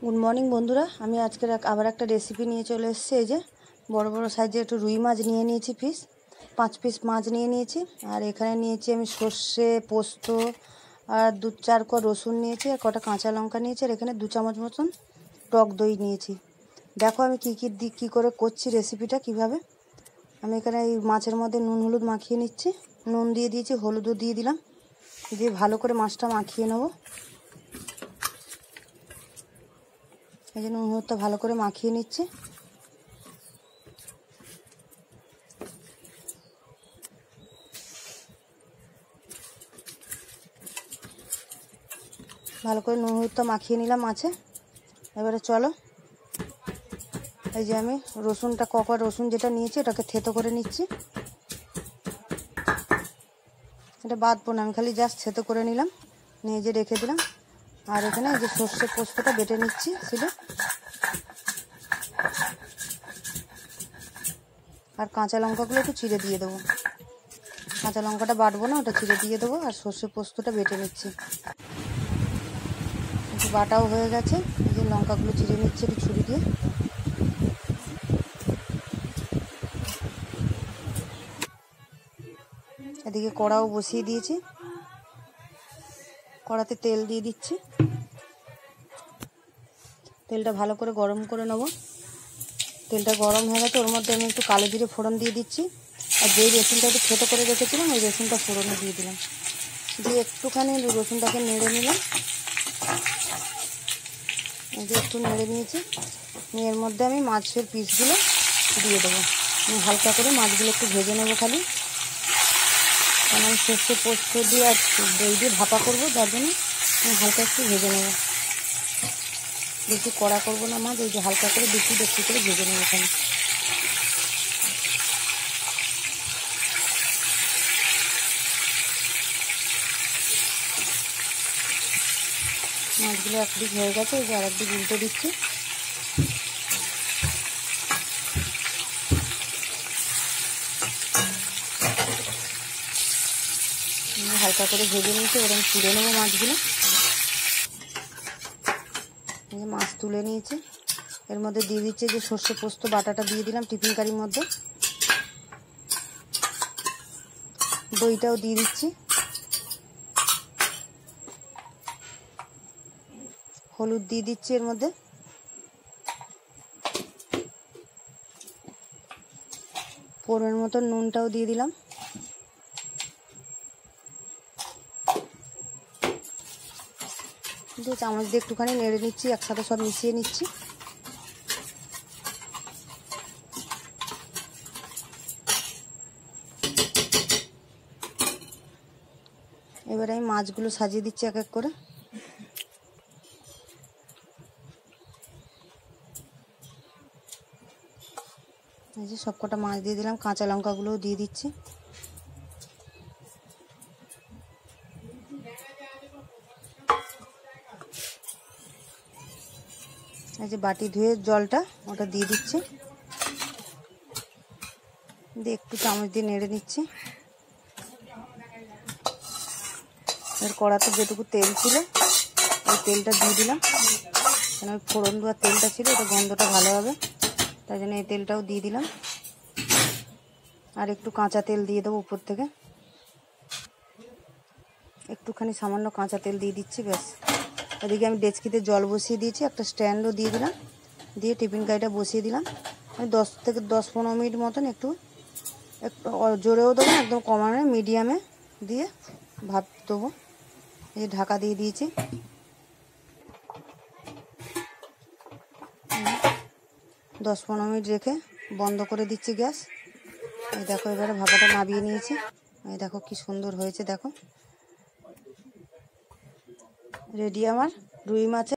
Good morning বন্ধুরা, আমি আজকের আবার একটা রেসিপি নিয়ে চলে এসেছি। এই যে বড় বড় সাইজের একটু রুই মাছ নিয়ে নিয়েছি, 5 পিস মাছ নিয়ে নিয়েছি। আর এখানে নিয়েছি আমি সর্ষে, পোস্ত আর 2-4 কোয়া রসুন নিয়েছি, আর কটা কাঁচা লঙ্কা নিয়েছি। আর এখানে 2 চামচ মতন টক দই নিয়েছি। দেখো আমি কী করে করছি রেসিপিটা কিভাবে। আমি এখানে এই মাছের মধ্যে নুন হলুদ মাখিয়ে নিচ্ছি। নুন দিয়ে দিয়েছি, হলুদও দিয়ে দিলাম, দিয়ে ভালো করে মাছটা মাখিয়ে নেবো। এই যে নুন হলুদটা ভালো করে মাখিয়ে নিচ্ছি। ভালো করে নুন হলুদটা মাখিয়ে নিলাম মাছে। এবারে চলো, এই যে আমি রসুনটা ককর রসুন যেটা নিয়েছি ওটাকে থেতো করে নিচ্ছি। এটা বাদবো না, আমি খালি জাস্ট থেতো করে নিলাম, নিয়ে যে রেখে দিলাম। আর এখানে এই যে সর্ষে পোস্তটা বেটে নিচ্ছি শিলে। আর কাঁচা লঙ্কাগুলো একটু চিড়ে দিয়ে দেবো। কাঁচা লঙ্কাটা বাটবো না, ওটা চিড়ে দিয়ে দেবো। আর সর্ষে পোস্তটা বেটে নিচ্ছি। বাটাও হয়ে গেছে, এই যে লঙ্কাগুলো চিড়ে নিচ্ছি একটু ছুরি দিয়ে। এদিকে কড়াও বসিয়ে দিয়েছি, কড়াতে তেল দিয়ে দিচ্ছি। তেলটা ভালো করে গরম করে নেব। তেলটা গরম হয়ে গেছে, ওর মধ্যে আমি একটু কালো জিরে ফোড়ন দিয়ে দিচ্ছি। আর যেই রসুনটা একটু থেতো করে রেখেছিলাম ওই রসুনটা ফোড়নে দিয়ে দিলাম, দিয়ে একটুখানি রসুনটাকে নেড়ে নিলাম। এই যে একটু নেড়ে নিয়েছি, নিয়ে এর মধ্যে আমি মাছের পিসগুলো দিয়ে দেবো। আমি হালকা করে মাছগুলো একটু ভেজে নেবো খালি, কারণ আমি সর্ষে পোস্ত দিয়ে আর দই দিয়ে ভাপা করবো, যার জন্য আমি হালকা একটু ভেজে নেবো। বেশি কড়া করবো না মাছ, এই যে হালকা করে দেখি করে ভেজে নেবো খালি। মাছগুলো একদিক হয়ে গেছে, এই যে আর একদিক উল্টে দিচ্ছি। হালকা করে ভেজে নিয়েছি, এরকম তুলে নেবো মাছগুলো। এই যে মাছ তুলে নিয়েছি, এর মধ্যে দিয়ে দিচ্ছে যে সর্ষে পোস্ত বাটাটা দিয়ে দিলাম টিফিন কারির মধ্যে। দইটাও দিয়ে দিচ্ছি, হলুদ দিয়ে দিচ্ছি এর মধ্যে, পরিমাণ মতো নুনটাও দিয়ে দিলাম। দিয়ে চামচ দিয়ে একটুখানি নেড়ে নিচ্ছি, একসাথে সব মিশিয়ে নিচ্ছি। এবারে আমি মাছগুলো সাজিয়ে দিচ্ছি এক এক করে। এই যে সব কটা মাছ দিয়ে দিলাম, কাঁচা লঙ্কাগুলোও দিয়ে দিচ্ছি। এই যে বাটি ধুয়ে জলটা ওটা দিয়ে দিচ্ছি, দিয়ে একটু চামচ দিয়ে নেড়ে নিচ্ছি। এর কড়াতে যেটুকু তেল ছিল ওই তেলটা দিয়ে দিলাম, কেন ওই ফোড়ন দেওয়ার তেলটা ছিল, ওটা গন্ধটা ভালো হবে, তাই জন্য এই তেলটাও দিয়ে দিলাম। আর একটু কাঁচা তেল দিয়ে দেবো উপর থেকে, একটুখানি সামান্য কাঁচা তেল দিয়ে দিচ্ছি, ব্যাস। এদিকে আমি ডেচকিতে জল বসিয়ে দিয়েছি, একটা স্ট্যান্ডও দিয়ে দিলাম, দিয়ে টিফিন কারিটা বসিয়ে দিলাম। আমি 10 থেকে 10-15 মিনিট মতন একটু জোরেও দেবো, একদম কমানো মিডিয়ামে দিয়ে ভাপ দেবো। এই ঢাকা দিয়ে দিয়েছি, 10-15 মিনিট রেখে বন্ধ করে দিচ্ছি গ্যাস। এই দেখো এবারে ভাপাটা নামিয়ে নিয়েছি। এই দেখো কি সুন্দর হয়েছে, দেখো রেডি আমার রুই মাছের